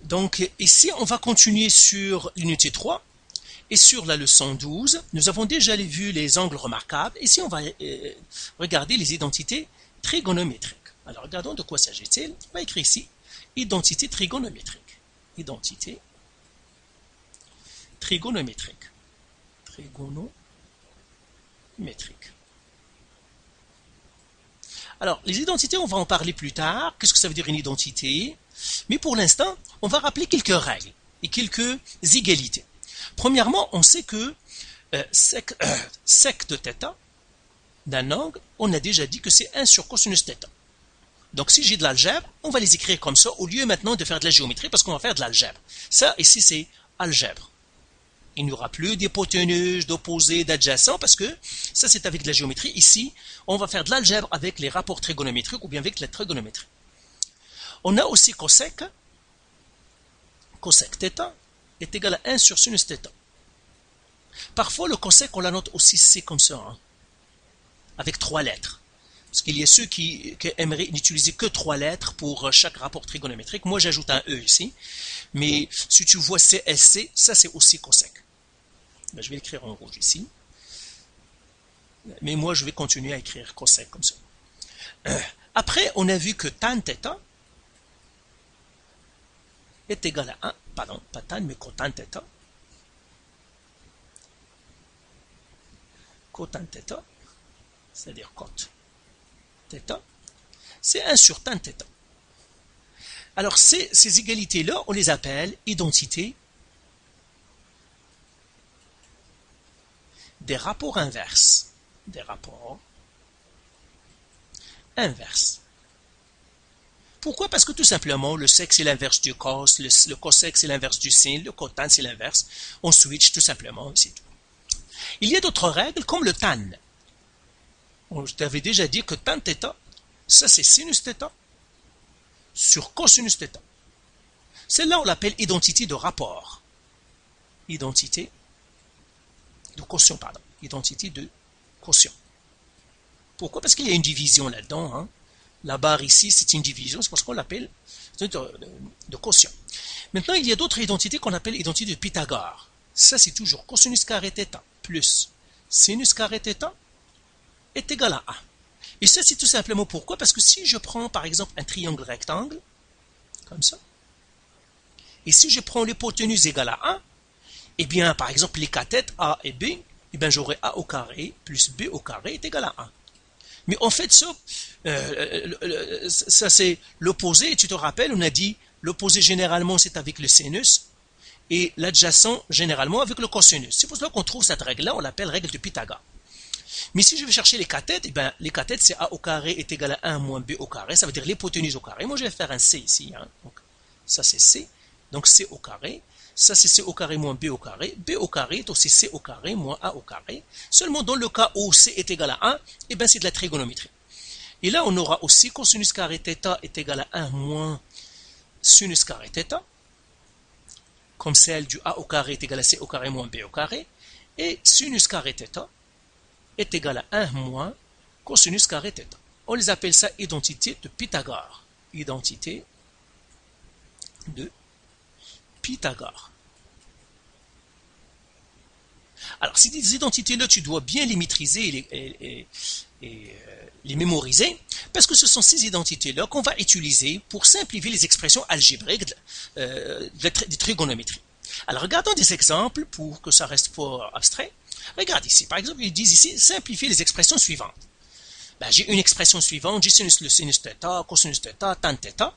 Donc ici, on va continuer sur l'unité 3 et sur la leçon 12. Nous avons déjà vu les angles remarquables. Ici, on va regarder les identités trigonométriques. Alors, regardons de quoi s'agit-il. On va écrire ici identité trigonométrique. Identité trigonométrique. Trigonométrique. Alors, les identités, on va en parler plus tard. Qu'est-ce que ça veut dire une identité? Mais pour l'instant, on va rappeler quelques règles et quelques égalités. Premièrement, on sait que sec de θ d'un angle, on a déjà dit que c'est 1 sur cosinus θ. Donc, si j'ai de l'algèbre, on va les écrire comme ça, au lieu maintenant de faire de la géométrie, parce qu'on va faire de l'algèbre. Ça, ici, c'est algèbre. Il n'y aura plus d'hypoténuse, d'opposés, d'adjacents, parce que ça, c'est avec de la géométrie. Ici, on va faire de l'algèbre avec les rapports trigonométriques ou bien avec la trigonométrie. On a aussi cosec. Cosec θ est égal à 1 sur sinus θ. Parfois, le cosec, on la note aussi C comme ça, hein, avec 3 lettres. Parce qu'il y a ceux qui aimeraient n'utiliser que 3 lettres pour chaque rapport trigonométrique. Moi, j'ajoute un E ici. Mais si tu vois CSC, ça c'est aussi cosec. Ben, je vais l'écrire en rouge ici. Mais moi, je vais continuer à écrire cosec comme ça. Après, on a vu que tan θ est égal à 1. Pardon, pas tan, mais cotan θ. Cotan θ, c'est-à-dire cot θ, c'est 1 sur tan θ. Alors, ces égalités-là, on les appelle identités des rapports inverses. Des rapports inverses. Pourquoi? Parce que tout simplement, le sec c'est l'inverse du cos, le cosec c'est l'inverse du sin, le cotan c'est l'inverse. On switch tout simplement, c'est tout. Il y a d'autres règles comme le tan. Je t'avais déjà dit que tan θ, ça c'est sinus θ sur cosinus θ. Celle-là, on l'appelle identité de rapport. Identité de quotient, pardon. Identité de quotient. Pourquoi? Parce qu'il y a une division là-dedans. Hein. La barre ici, c'est une division, c'est parce qu'on l'appelle de quotient. Maintenant, il y a d'autres identités qu'on appelle identité de Pythagore. Ça, c'est toujours cosinus carré θ plus sinus carré θ est égal à 1. Et ça, c'est tout simplement pourquoi? Parce que si je prends, par exemple, un triangle rectangle, comme ça, et si je prends l'hypoténuse égale à 1, eh bien, par exemple, les cathètes A et B, eh bien, j'aurai A au carré plus B au carré est égal à 1. Mais en fait, ça c'est l'opposé. Tu te rappelles, on a dit l'opposé généralement c'est avec le sinus et l'adjacent généralement avec le cosinus. C'est pour cela qu'on trouve cette règle-là, on l'appelle règle de Pythagore. Mais si je vais chercher les cathètes, eh bien, les cathètes c'est A au carré est égal à 1 moins B au carré, ça veut dire l'hypoténuse au carré. Moi je vais faire un C ici. Hein. Donc, ça c'est C, donc C au carré. Ça, c'est C au carré moins B au carré. B au carré est aussi C au carré moins A au carré. Seulement dans le cas où C est égal à 1, eh bien, c'est de la trigonométrie. Et là, on aura aussi cosinus carré θ est égal à 1 moins sinus carré θ, comme celle du A au carré est égal à C au carré moins B au carré. Et sinus carré θ est égal à 1 moins cosinus carré θ. On les appelle ça identité de Pythagore. Identité de Pythagore. Alors, ces identités-là, tu dois bien les maîtriser et les mémoriser, parce que ce sont ces identités-là qu'on va utiliser pour simplifier les expressions algébriques de trigonométrie. Alors, regardons des exemples pour que ça reste pas abstrait. Regarde ici, par exemple, ils disent ici, simplifier les expressions suivantes. Ben, j'ai une expression suivante, j'ai le sinus θ, cosinus θ, tan θ.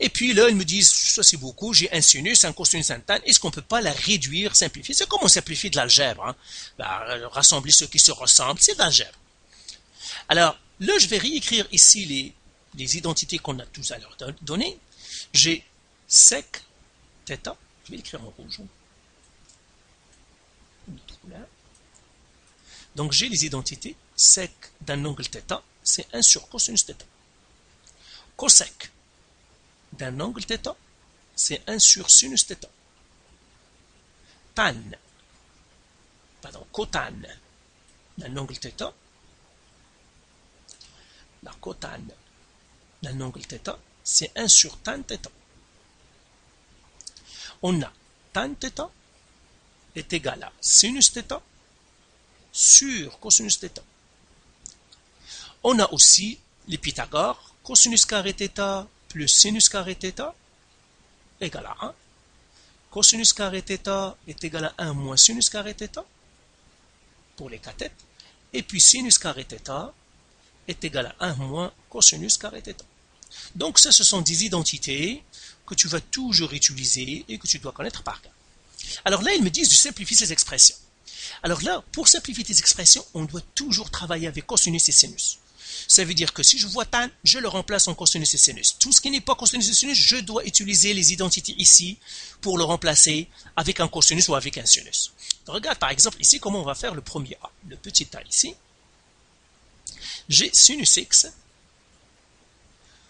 Et puis là, ils me disent, ça c'est beaucoup, j'ai un sinus, un cosinus, un tan, est-ce qu'on ne peut pas la réduire, simplifier? C'est comme on simplifie de l'algèbre. Hein? Ben, rassembler ceux qui se ressemblent, c'est de l'algèbre. Alors, là, je vais réécrire ici les identités qu'on a tout à l'heure données. J'ai sec θ, je vais l'écrire en rouge. Donc, j'ai les identités, sec d'un angle θ, c'est 1 sur cosinus θ. Cosec d'un angle θ, c'est 1 sur sinus θ. Cotan d'un angle θ, la cotane d'un angle θ, c'est 1 sur tan θ. on a tan θ est égal à sinus θ sur cosinus θ. On a aussi les Pythagore, cosinus carré θ plus sinus carré θ égale à 1. Cosinus carré θ est égal à 1 moins sinus carré θ pour les cathètes. Et puis sinus carré θ est égal à 1 moins cosinus carré θ. Donc ça, ce sont des identités que tu vas toujours utiliser et que tu dois connaître par cœur. Alors là, ils me disent de simplifier ces expressions. Alors là, pour simplifier ces expressions, on doit toujours travailler avec cosinus et sinus. Ça veut dire que si je vois tan, je le remplace en cosinus et sinus. Tout ce qui n'est pas cosinus et sinus, je dois utiliser les identités ici pour le remplacer avec un cosinus ou avec un sinus. Regarde par exemple ici comment on va faire le premier A. Le petit a ici. J'ai sinus x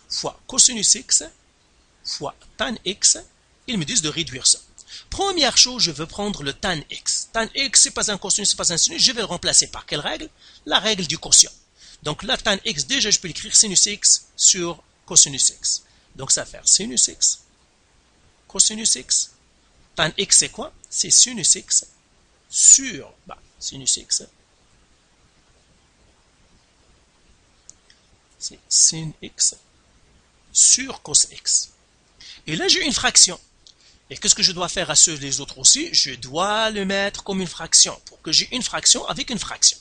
fois cosinus x fois tan x. Ils me disent de réduire ça. Première chose, je veux prendre le tan x. Tan x, c'est pas un cosinus, c'est pas un sinus. Je vais le remplacer par quelle règle? La règle du quotient. Donc là, tan x, déjà, je peux l'écrire sinus x sur cosinus x. Donc ça va faire sinus x, cosinus x. Tan x, c'est quoi? C'est sinus x sur, sinus x. C'est sin x sur cos x. Et là, j'ai une fraction. Et qu'est-ce que je dois faire à ceux les autres aussi? Je dois le mettre comme une fraction pour que j'ai une fraction avec une fraction.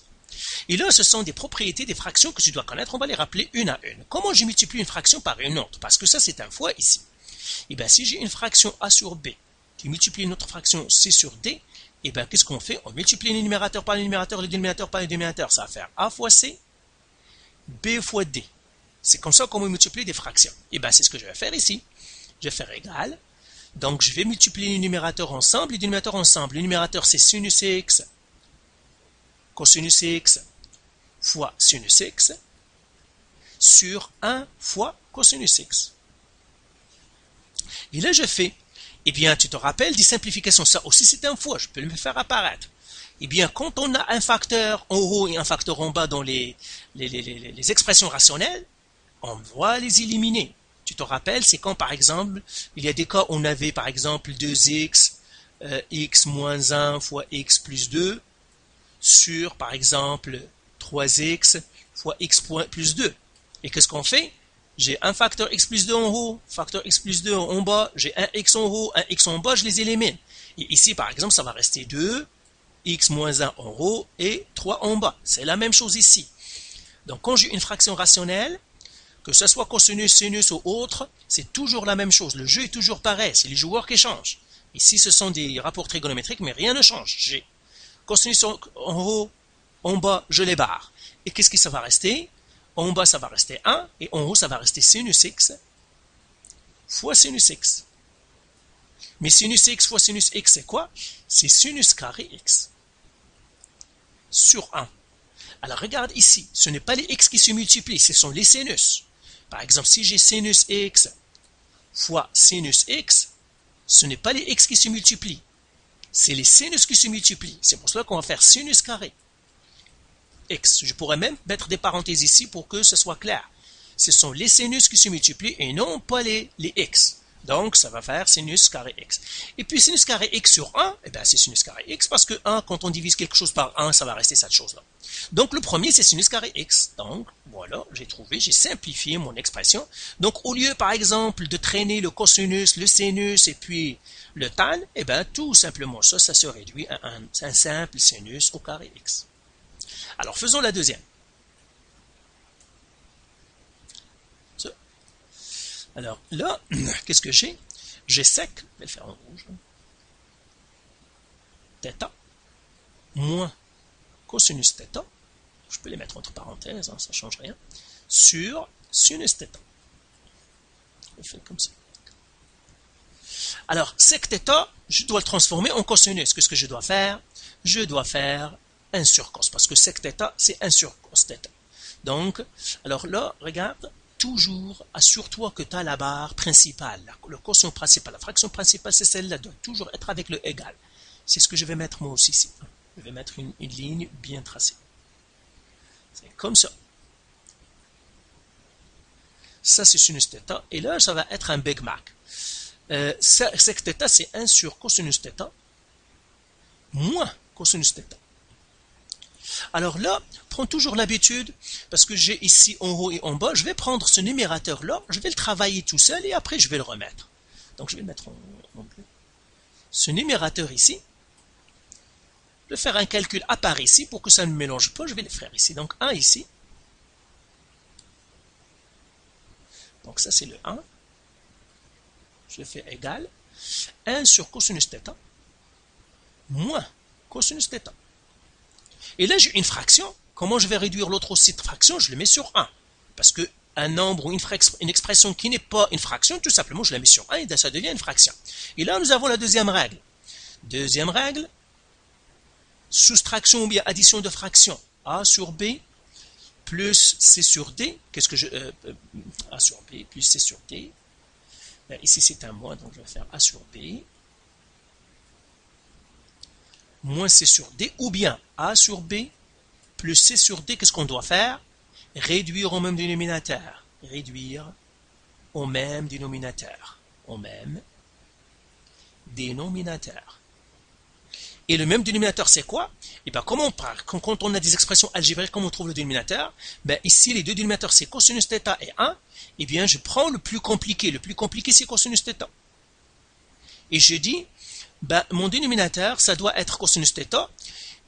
Et là, ce sont des propriétés des fractions que tu dois connaître. On va les rappeler une à une. Comment je multiplie une fraction par une autre? Parce que ça, c'est un fois ici. Et bien, si j'ai une fraction a sur b qui multiplie une autre fraction c sur d, et bien, qu'est-ce qu'on fait? On multiplie le numérateur par le numérateur, le dénominateur par le dénominateur. Ça va faire a fois c, b fois d. C'est comme ça qu'on multiplie des fractions. Et bien, c'est ce que je vais faire ici. Je vais faire égal. Donc, je vais multiplier les numérateurs ensemble, les dénominateurs ensemble. Le numérateur, c'est sinus x, cosinus x fois sinus x sur 1 fois cosinus x. Et là, je fais, eh bien, tu te rappelles des simplifications. Ça aussi, c'est un fois. Je peux le faire apparaître. Eh bien, quand on a un facteur en haut et un facteur en bas dans les expressions rationnelles, on doit les éliminer. Tu te rappelles, c'est quand, par exemple, il y a des cas où on avait, par exemple, 2x, x moins 1 fois x plus 2, sur, par exemple, 3x fois x plus 2. Et qu'est-ce qu'on fait? J'ai un facteur x plus 2 en haut, facteur x plus 2 en bas, j'ai un x en haut, un x en bas, je les élimine. Et ici, par exemple, ça va rester 2, x moins 1 en haut et 3 en bas. C'est la même chose ici. Donc, quand j'ai une fraction rationnelle, que ce soit cosinus, sinus ou autre, c'est toujours la même chose. Le jeu est toujours pareil, c'est les joueurs qui changent. Ici, ce sont des rapports trigonométriques, mais rien ne change. J'ai cosinus en haut, en bas, je les barre. Et qu'est-ce que ça va rester? En bas, ça va rester 1, et en haut, ça va rester sinus x fois sinus x. Mais sinus x fois sinus x, c'est quoi? C'est sinus carré x sur 1. Alors, regarde ici, ce n'est pas les x qui se multiplient, ce sont les sinus. Par exemple, si j'ai sinus x fois sinus x, ce n'est pas les x qui se multiplient, c'est les sinus qui se multiplient. C'est pour cela qu'on va faire sinus carré x. Je pourrais même mettre des parenthèses ici pour que ce soit clair. Ce sont les sinus qui se multiplient et non pas les x. Donc, ça va faire sinus carré x. Et puis, sinus carré x sur 1, eh bien, c'est sinus carré x parce que 1, quand on divise quelque chose par 1, ça va rester cette chose-là. Donc, le premier, c'est sinus carré x. Donc, voilà, j'ai simplifié mon expression. Donc, au lieu, par exemple, de traîner le cosinus, le sinus et puis le tan, eh bien, tout simplement ça se réduit à un simple sinus au carré x. Alors, faisons la deuxième. Alors là, qu'est-ce que j'ai? J'ai sec, je vais le faire en rouge, θ, moins cosinus θ, je peux les mettre entre parenthèses, ça ne change rien, sur sinus θ. Je fais comme ça. Alors, sec θ, je dois le transformer en cosinus. Qu'est-ce que je dois faire? Je dois faire 1 sur cos, parce que sec θ, c'est 1 sur cos θ. Donc, alors là, regarde, toujours, assure-toi que tu as la barre principale, le quotient principal, la fraction principale, c'est celle-là, doit toujours être avec le égal. C'est ce que je vais mettre moi aussi ici. Je vais mettre une ligne bien tracée. C'est comme ça. Ça, c'est sinus θ. Et là, ça va être un Big Mac. sec θ, c'est 1 sur cosinus θ moins cosinus θ. Alors là, prends toujours l'habitude, parce que j'ai ici en haut et en bas, je vais prendre ce numérateur-là, je vais le travailler tout seul et après je vais le remettre. Donc je vais le mettre en bleu. Ce numérateur ici, je vais faire un calcul à part ici pour que ça ne mélange pas, je vais le faire ici. Donc 1 ici. Donc ça c'est le 1. Je fais égal 1 sur cosinus θ moins cosinus θ. Et là, j'ai une fraction. Comment je vais réduire l'autre aussi de fraction? Je le mets sur 1. Parce que un nombre ou une expression qui n'est pas une fraction, tout simplement, je la mets sur 1 et ça devient une fraction. Et là, nous avons la deuxième règle. Deuxième règle, soustraction ou bien addition de fractions. A sur B plus C sur D. Qu'est-ce que je... A sur B plus C sur D. Là, ici, c'est un moins, donc je vais faire A sur B moins C sur D, ou bien A sur B plus C sur D, qu'est-ce qu'on doit faire? Réduire au même dénominateur. Réduire au même dénominateur. Au même dénominateur. Et le même dénominateur, c'est quoi? Et bien, comment on parle? Quand on a des expressions algébriques, comment on trouve le dénominateur? Ben, ici, les deux dénominateurs, c'est cosinus θ et 1. Et bien, je prends le plus compliqué. Le plus compliqué, c'est cosinus θ. Et je dis, ben, mon dénominateur, ça doit être cosinus θ,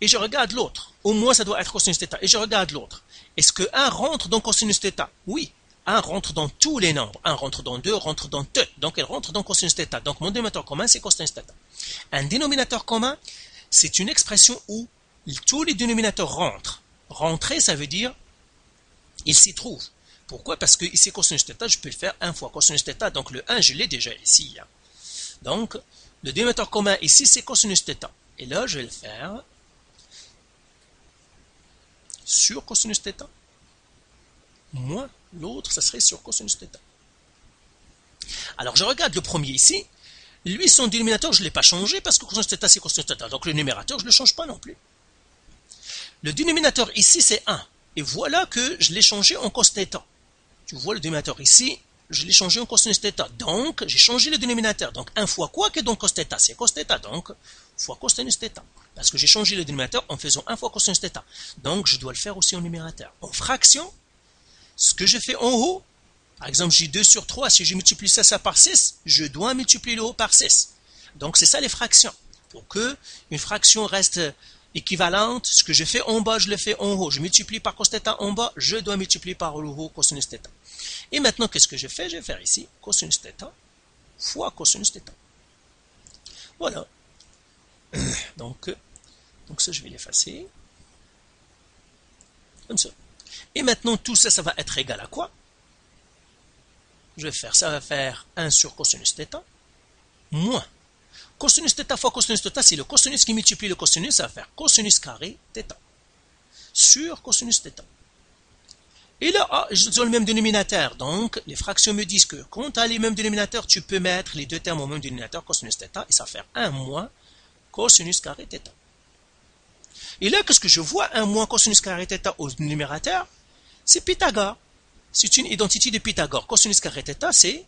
et je regarde l'autre. Au moins, ça doit être cosinus θ, et je regarde l'autre. Est-ce que 1 rentre dans cosinus θ? Oui. 1 rentre dans tous les nombres. 1 rentre dans 2, rentre dans 2. Donc, elle rentre dans cosinus θ. Donc, mon dénominateur commun, c'est cosinus θ. Un dénominateur commun, c'est une expression où tous les dénominateurs rentrent. Rentrer, ça veut dire, il s'y trouve. Pourquoi? Parce que ici, cosinus θ, je peux le faire 1 fois cosinus θ. Donc, le 1, je l'ai déjà ici. Donc, le dénominateur commun ici, c'est cosinus θ. Et là, je vais le faire sur cosinus θ. Moins l'autre, ça serait sur cosinus θ. Alors, je regarde le premier ici. Lui, son dénominateur, je ne l'ai pas changé parce que cosinus θ, c'est cosinus θ. Donc, le numérateur, je ne le change pas non plus. Le dénominateur ici, c'est 1. Et voilà que je l'ai changé en cos θ. Tu vois le dénominateur ici, je l'ai changé en cosinus θ. Donc, j'ai changé le dénominateur. Donc, 1 fois quoi que donc cos θ? C'est cos θ. Donc, fois cosinus θ. Parce que j'ai changé le dénominateur en faisant 1 fois cosinus θ. Donc, je dois le faire aussi en numérateur. En fraction, ce que je fais en haut, par exemple, j'ai 2 sur 3. Si je multiplie ça par 6, je dois multiplier le haut par 6. Donc, c'est ça les fractions. Pour que une fraction reste équivalente, ce que je fais en bas, je le fais en haut. Je multiplie par cos θ en bas, je dois multiplier par le haut cosinus θ. Et maintenant, qu'est-ce que je fais? Je vais faire ici cosinus θ fois cosinus θ. Voilà. Donc ça, je vais l'effacer. Comme ça. Et maintenant, tout ça, ça va être égal à quoi? Je vais faire, ça va faire 1 sur cosinus θ moins cosinus θ fois cosinus θ, c'est le cosinus qui multiplie le cosinus, ça va faire cosinus carré θ sur cosinus θ. Et là, ils ont le même dénominateur. Donc, les fractions me disent que quand tu as les mêmes dénominateurs, tu peux mettre les deux termes au même dénominateur, cosinus θ, et ça va faire 1 moins cosinus carré θ. Et là, qu'est-ce que je vois? 1 moins cosinus carré θ au numérateur, c'est Pythagore. C'est une identité de Pythagore. Cosinus carré θ, c'est...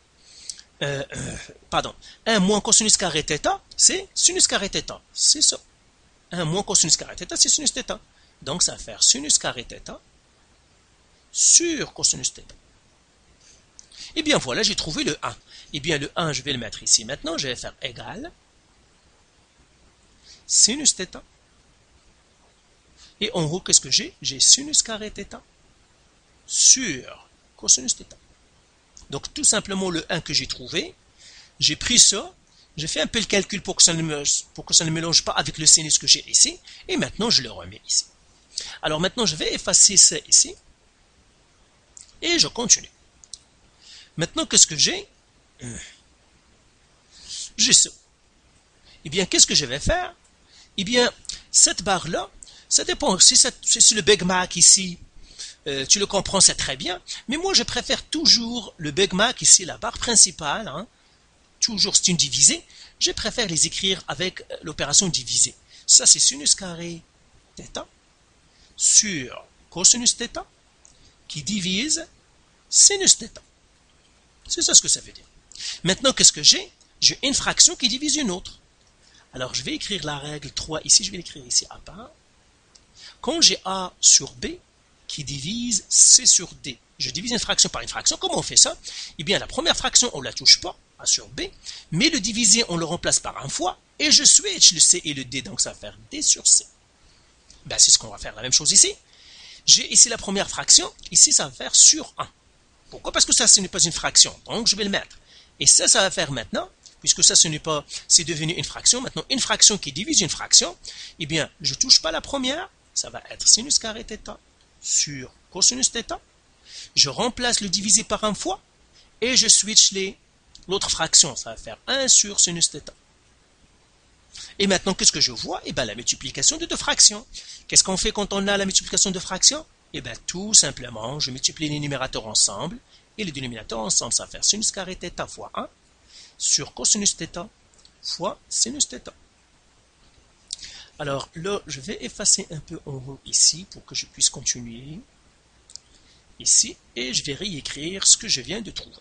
1 moins cosinus carré θ, c'est sinus carré θ. C'est ça. 1 moins cosinus carré θ, c'est sinus θ. Donc, ça va faire sinus carré θ sur cosinus θ. Et bien voilà, j'ai trouvé le 1. Et bien le 1, je vais le mettre ici. Maintenant, je vais faire égal sinus θ. Et en haut, qu'est-ce que j'ai? J'ai sinus carré θ sur cosinus θ. Donc tout simplement le 1 que j'ai trouvé, j'ai pris ça, j'ai fait un peu le calcul pour que ça ne mélange pas avec le sinus que j'ai ici, et maintenant je le remets ici. Alors maintenant, je vais effacer ça ici. Et je continue. Maintenant, qu'est-ce que j'ai? J'ai ça. Eh bien, qu'est-ce que je vais faire? Eh bien, cette barre-là, ça dépend. Si le Big Mac ici, tu le comprends, c'est très bien. Mais moi, je préfère toujours le Big Mac ici, la barre principale. Toujours, c'est une divisée. Je préfère les écrire avec l'opération divisée. Ça, c'est sinus carré θ sur cosinus θ qui divise sinus θ. C'est ça ce que ça veut dire. Maintenant, qu'est-ce que j'ai? j'ai une fraction qui divise une autre. Alors, je vais écrire la règle 3 ici, je vais l'écrire ici à part. Quand j'ai A sur B qui divise C sur D, je divise une fraction par une fraction. Comment on fait ça? Eh bien, la première fraction, on ne la touche pas, A sur B, mais le divisé, on le remplace par un fois, et je switch le C et le D, donc ça va faire D sur C. Ben, c'est ce qu'on va faire, la même chose ici. J'ai ici la première fraction, ici ça va faire sur 1. Pourquoi? Parce que ça, ce n'est pas une fraction, donc je vais le mettre. Et ça va faire maintenant, puisque ça, ce n'est pas, c'est devenu une fraction, maintenant une fraction qui divise une fraction, eh bien, je ne touche pas la première, ça va être sinus carré θ sur cosinus θ. Je remplace le divisé par un fois, et je switch l'autre fraction, ça va faire 1 sur sinus θ. Et maintenant, qu'est-ce que je vois? Eh bien, la multiplication de deux fractions. Qu'est-ce qu'on fait quand on a la multiplication de fractions? Eh bien, tout simplement, je multiplie les numérateurs ensemble, et les dénominateurs ensemble, ça va faire sinus carré θ fois 1 sur cosinus θ fois sinus θ. Alors là, je vais effacer un peu en haut ici pour que je puisse continuer ici, et je vais réécrire ce que je viens de trouver.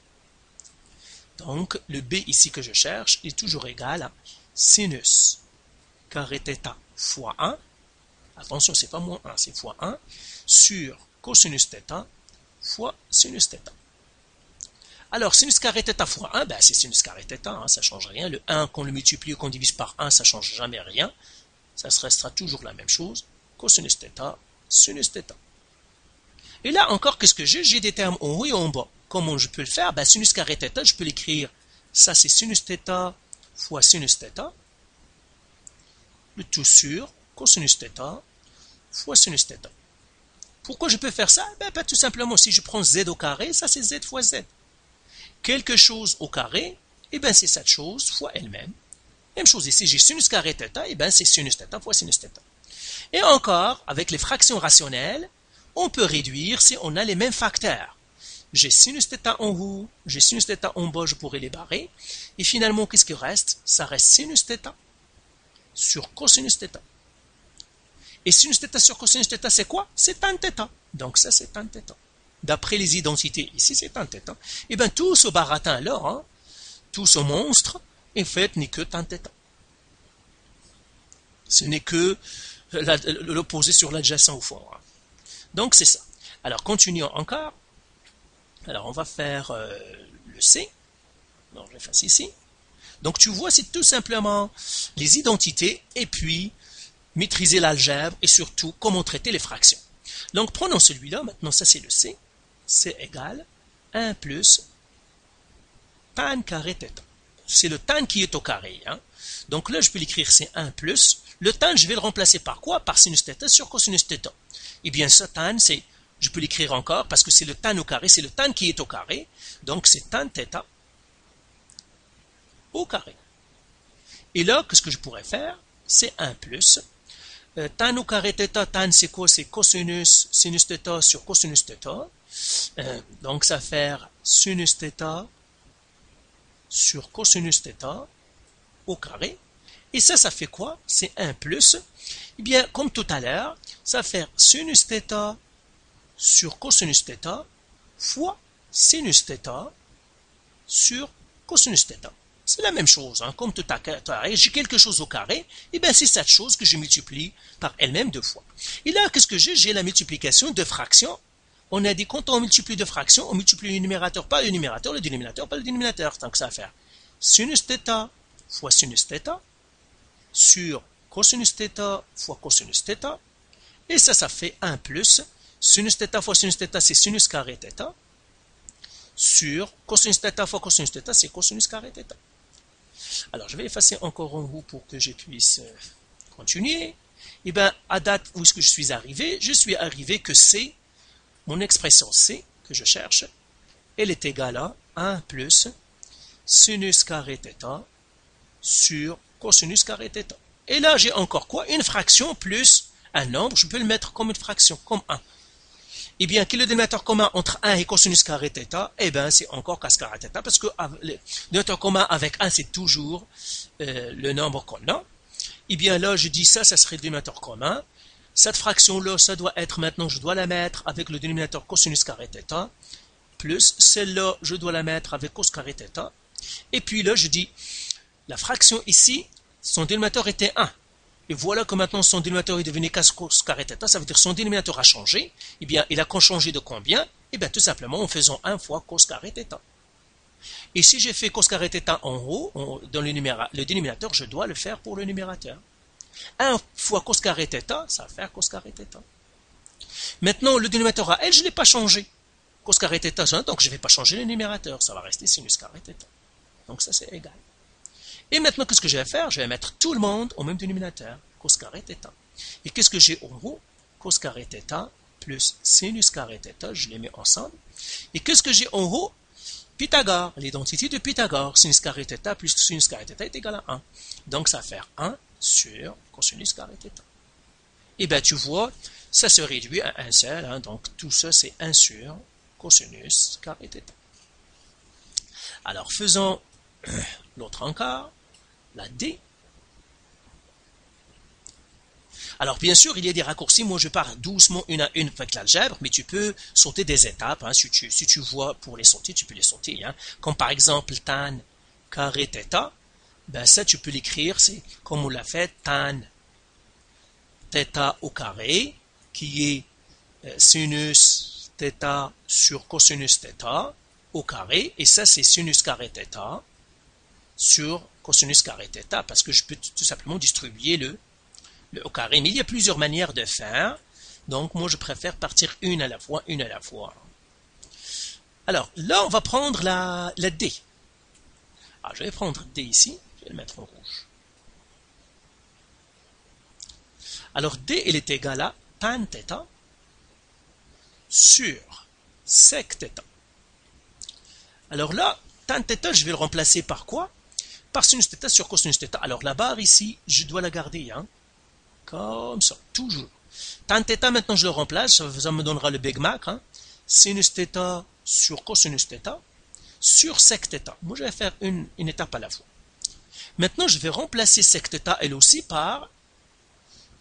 Donc, le b ici que je cherche est toujours égal à sinus carré θ fois 1, attention, c'est pas moins 1, c'est fois 1, sur cosinus θ fois sinus θ. Alors, sinus carré θ fois 1, ben, c'est sinus carré θ, hein, ça ne change rien. Le 1, qu'on le multiplie ou qu'on divise par 1, ça ne change jamais rien. Ça restera toujours la même chose. Cosinus θ, sinus θ. Et là encore, qu'est-ce que j'ai? J'ai des termes en haut et en bas. Comment je peux le faire? Ben, sinus carré θ, je peux l'écrire. Ça, c'est sinus θ fois sinus θ. Le tout sur cosinus θ fois sinus θ. Pourquoi je peux faire ça? Ben, tout simplement, si je prends z au carré, ça c'est z fois z. Quelque chose au carré, et bien c'est cette chose fois elle-même. Même chose ici, j'ai sinus carré θ, et bien c'est sinus θ fois sinus θ. Et encore, avec les fractions rationnelles, on peut réduire si on a les mêmes facteurs. J'ai sinus θ en haut, j'ai sinus θ en bas, je pourrais les barrer. Et finalement, qu'est-ce qui reste? Ça reste sinus θ sur cosinus θ. Et sinus θ sur cosinus θ, c'est quoi? C'est tan θ. Donc ça, c'est tan θ. D'après les identités, ici, c'est tan θ. Et bien, tout ce baratin-là, hein, tout ce monstre, en fait, n'est que tan θ. Ce n'est que l'opposé sur l'adjacent au fond. Hein. Donc, c'est ça. Alors, continuons encore. Alors, on va faire le C. Donc, je le fasse ici. Donc, tu vois, c'est tout simplement les identités et puis maîtriser l'algèbre et surtout comment traiter les fractions. Donc, prenons celui-là. Maintenant, ça, c'est le C. C égale 1 plus tan carré θ. C'est le tan qui est au carré. Hein. Donc là, je peux l'écrire, c'est 1 plus. Le tan, je vais le remplacer par quoi? Par sinus θ sur cosinus θ. Eh bien, ce tan, je peux l'écrire encore parce que c'est le tan au carré, c'est le tan qui est au carré. Donc, c'est tan θ au carré. Et là, qu'est-ce que je pourrais faire? C'est 1 plus. Tan au carré θ, tan, c'est quoi? C'est cosinus, sinus θ sur cosinus θ. Donc, ça va faire sinus θ sur cosinus θ au carré. Et ça fait quoi? C'est 1 plus. Eh bien, comme tout à l'heure, ça va faire sinus θ sur cosinus θ fois sinus θ sur cosinus θ. C'est la même chose, hein, comme tout à l'heure. J'ai quelque chose au carré, et bien c'est cette chose que je multiplie par elle-même deux fois. Et là, qu'est-ce que j'ai? J'ai la multiplication de fractions. On a dit quand on multiplie de fractions, on multiplie le numérateur par le numérateur, le dénominateur par le dénominateur. Donc ça va faire sinus θ fois sinus θ sur cosinus θ fois cosinus θ. Et ça fait 1 plus. Sinus θ fois sinus θ, c'est sinus carré θ. Sur cosinus θ fois cosinus θ, c'est cosinus carré θ. Alors, je vais effacer encore en haut pour que je puisse continuer. Et bien, à date où est-ce que je suis arrivé? Je suis arrivé que C, mon expression C, que je cherche, elle est égale à 1 plus sinus carré θ sur cosinus carré θ. Et là, j'ai encore quoi? Une fraction plus un nombre. Je peux le mettre comme une fraction, comme 1. Eh bien, quel est le dénominateur commun entre 1 et cosinus carré θ? Eh bien, c'est encore cos carré θ, parce que le dénominateur commun avec 1, c'est toujours le nombre qu'on a. Eh bien, là, je dis ça serait le dénominateur commun. Cette fraction-là, ça doit être maintenant, je dois la mettre avec le dénominateur cosinus carré θ, plus celle-là, je dois la mettre avec cos carré θ. Et puis là, je dis, la fraction ici, son dénominateur était 1. Et voilà que maintenant son dénominateur est devenu cos carré θ, ça veut dire que son dénominateur a changé. Eh bien, il a changé de combien? Eh bien, tout simplement en faisant 1 fois cos carré θ. Et si j'ai fait cos carré θ en haut, dans le dénominateur, je dois le faire pour le numérateur. 1 fois cos carré θ, ça va faire cos carré θ. Maintenant, le dénominateur à L, je ne l'ai pas changé. Cos carré θ, donc je ne vais pas changer le numérateur, ça va rester sinus carré θ. Donc ça, c'est égal. Et maintenant, qu'est-ce que je vais faire? Je vais mettre tout le monde au même dénominateur, cos carré θ. Et qu'est-ce que j'ai en haut? Cos carré θ plus sinus carré θ, je les mets ensemble. Et qu'est-ce que j'ai en haut? Pythagore, l'identité de Pythagore, sinus carré θ plus sinus carré θ est égal à 1. Donc ça va faire 1 sur cosinus carré θ. Et bien tu vois, ça se réduit à un seul, hein, donc tout ça c'est 1 sur cosinus carré θ. Alors faisons l'autre encore, la D. Alors bien sûr, il y a des raccourcis, moi je pars doucement une à une avec l'algèbre, mais tu peux sauter des étapes, hein. Si tu vois pour les sauter, tu peux les sauter, hein. Comme par exemple tan carré θ, ben ça tu peux l'écrire, c'est comme on l'a fait, tan θ au carré, qui est sinus θ sur cosinus θ au carré, et ça c'est sinus carré θ sur cosinus carré θ, parce que je peux tout simplement distribuer le au carré, mais il y a plusieurs manières de faire, donc moi je préfère partir une à la fois. Alors là on va prendre la D. Alors je vais prendre D ici, je vais le mettre en rouge. Alors D elle est égale à tan θ sur sec θ. Alors là, tan θ je vais le remplacer par quoi? Par sinus θ sur cosinus θ. Alors la barre ici, je dois la garder, hein. Comme ça, toujours. Tan θ, maintenant je le remplace, ça me donnera le Big Mac, hein. Sinus θ sur cosinus θ sur sec θ. Moi, je vais faire une étape à la fois. Maintenant, je vais remplacer sec θ, elle aussi, par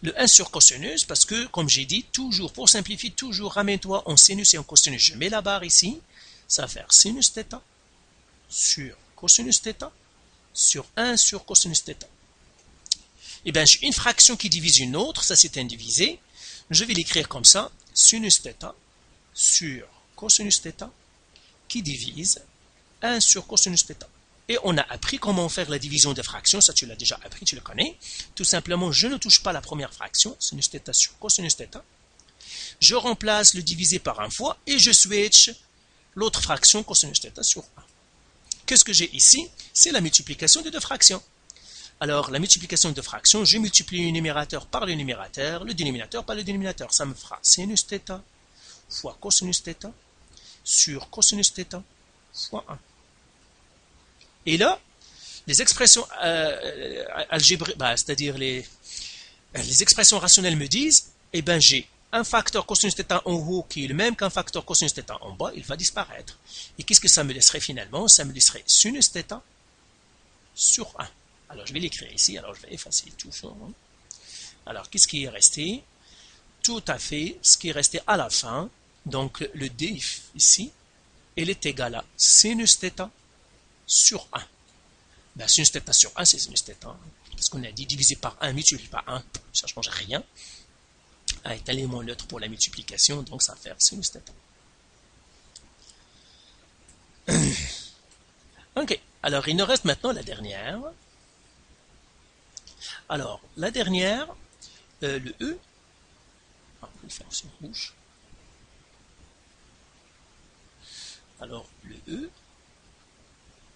le 1 sur cosinus, parce que, comme j'ai dit, toujours, pour simplifier, toujours, ramène-toi en sinus et en cosinus. Je mets la barre ici, ça va faire sinus θ sur cosinus θ sur 1 sur cosinus θ. Eh bien, j'ai une fraction qui divise une autre, ça c'est indivisé. Je vais l'écrire comme ça, sinus θ sur cosinus θ qui divise 1 sur cosinus θ. Et on a appris comment faire la division de fractions, ça tu l'as déjà appris, tu le connais. Tout simplement, je ne touche pas la première fraction, sinus θ sur cosinus θ. Je remplace le divisé par 1 fois et je switch l'autre fraction cosinus θ sur 1. Qu'est-ce que j'ai ici? C'est la multiplication de deux fractions. Alors, la multiplication de fractions, je multiplie le numérateur par le numérateur, le dénominateur par le dénominateur. Ça me fera sinus θ fois cosinus θ sur cosinus θ fois 1. Et là, les expressions algébriques, c'est-à-dire les expressions rationnelles me disent, eh bien j'ai un facteur cosinus θ en haut qui est le même qu'un facteur cosinus θ en bas, il va disparaître. Et qu'est-ce que ça me laisserait finalement? Ça me laisserait sinus θ sur 1. Alors, je vais l'écrire ici. Alors, je vais effacer tout ça. Alors, qu'est-ce qui est resté? Tout à fait ce qui est resté à la fin. Donc, le D ici, il est égal à sinus θ sur 1. Ben, sinus θ sur 1, c'est sinus θ. Parce qu'on a dit divisé par 1, multiplié par 1, ça ne change rien. Est un élément neutre pour la multiplication, donc ça va faire sinus θ. Ok. Alors, il nous reste maintenant la dernière. Alors, la dernière, le E, on va le faire sur rouge. Alors, le E,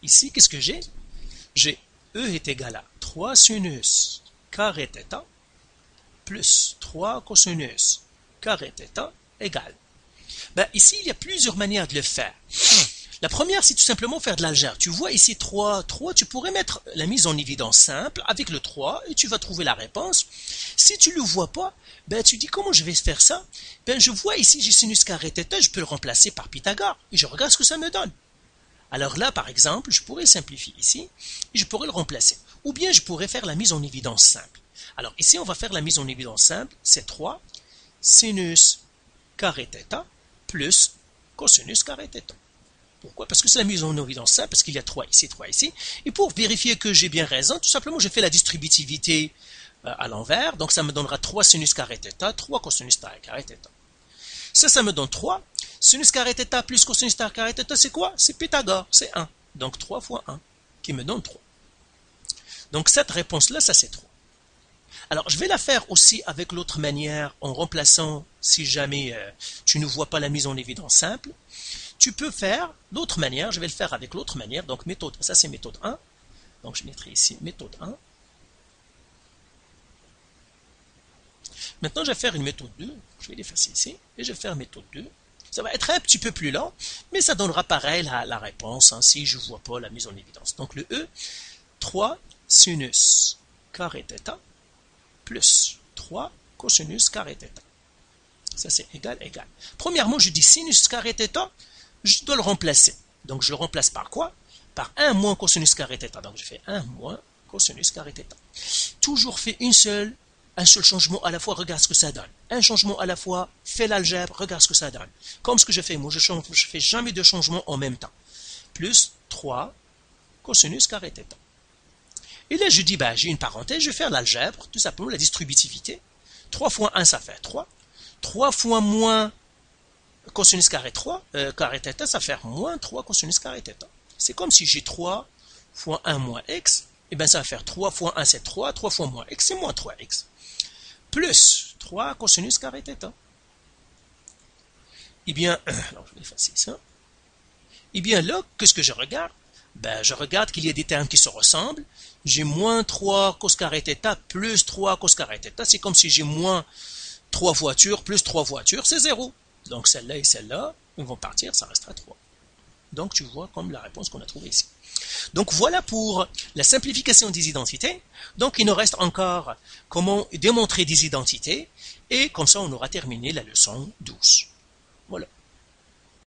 ici, qu'est-ce que j'ai? J'ai E est égal à 3 sinus carré θ plus 3 cosinus carré θ égale. Ben, ici, il y a plusieurs manières de le faire. La première, c'est tout simplement faire de l'algèbre. Tu vois ici 3, tu pourrais mettre la mise en évidence simple avec le 3 et tu vas trouver la réponse. Si tu ne le vois pas, ben tu dis comment je vais faire ça? Ben je vois ici j'ai sinus carré θ, je peux le remplacer par Pythagore et je regarde ce que ça me donne. Alors là, par exemple, je pourrais simplifier ici et je pourrais le remplacer. Ou bien je pourrais faire la mise en évidence simple. Alors ici, on va faire la mise en évidence simple, c'est 3 sinus carré θ plus cosinus carré θ. Pourquoi? Parce que c'est la mise en évidence simple, parce qu'il y a 3 ici, 3 ici. Et pour vérifier que j'ai bien raison, tout simplement, je fais la distributivité à l'envers. Donc, ça me donnera 3 sinus carré θ, 3 cosinus carré θ. Ça me donne 3. Sinus carré θ plus cosinus carré θ, c'est quoi? C'est Pythagore, c'est 1. Donc, 3 fois 1, qui me donne 3. Donc, cette réponse-là, ça c'est 3. Alors, je vais la faire aussi avec l'autre manière, en remplaçant, si jamais tu ne vois pas la mise en évidence simple. Tu peux faire l'autre manière, je vais le faire avec l'autre manière, donc méthode, ça c'est méthode 1. Donc, je mettrai ici méthode 1. Maintenant, je vais faire une méthode 2. Je vais l'effacer ici, et je vais faire méthode 2. Ça va être un petit peu plus lent, mais ça donnera pareil la réponse, hein, si je ne vois pas la mise en évidence. Donc, le E, 3 sinus carré θ plus 3 cosinus carré θ. Ça, c'est égal, égal. Premièrement, je dis sinus carré θ, je dois le remplacer. Donc, je le remplace par quoi? Par 1 moins cosinus carré θ. Donc, je fais 1 moins cosinus carré θ. Toujours fait un seul changement à la fois, regarde ce que ça donne. Un changement à la fois, fais l'algèbre, regarde ce que ça donne. Comme ce que je fais, moi, je fais jamais de changement en même temps. Plus 3 cosinus carré θ. Et là, je dis, bah, j'ai une parenthèse, je vais faire l'algèbre, tout simplement la distributivité. 3 fois 1, ça fait 3. 3 fois moins cosinus carré θ, ça fait moins 3 cosinus carré θ. C'est comme si j'ai 3 fois 1 moins x, et bien ça va faire 3 fois 1, c'est 3, 3 fois moins x, c'est moins 3x. Plus 3 cosinus carré θ. Eh bien, alors je vais effacer ça. Eh bien là, qu'est-ce que je regarde? Ben, je regarde qu'il y a des termes qui se ressemblent. J'ai moins 3 cos carré θ plus 3 cos carré θ. C'est comme si j'ai moins 3 voitures plus 3 voitures, c'est 0. Donc celle-là et celle-là, ils vont partir, ça restera 3. Donc tu vois comme la réponse qu'on a trouvée ici. Donc voilà pour la simplification des identités. Donc il nous reste encore comment démontrer des identités. Et comme ça, on aura terminé la leçon 12. Voilà.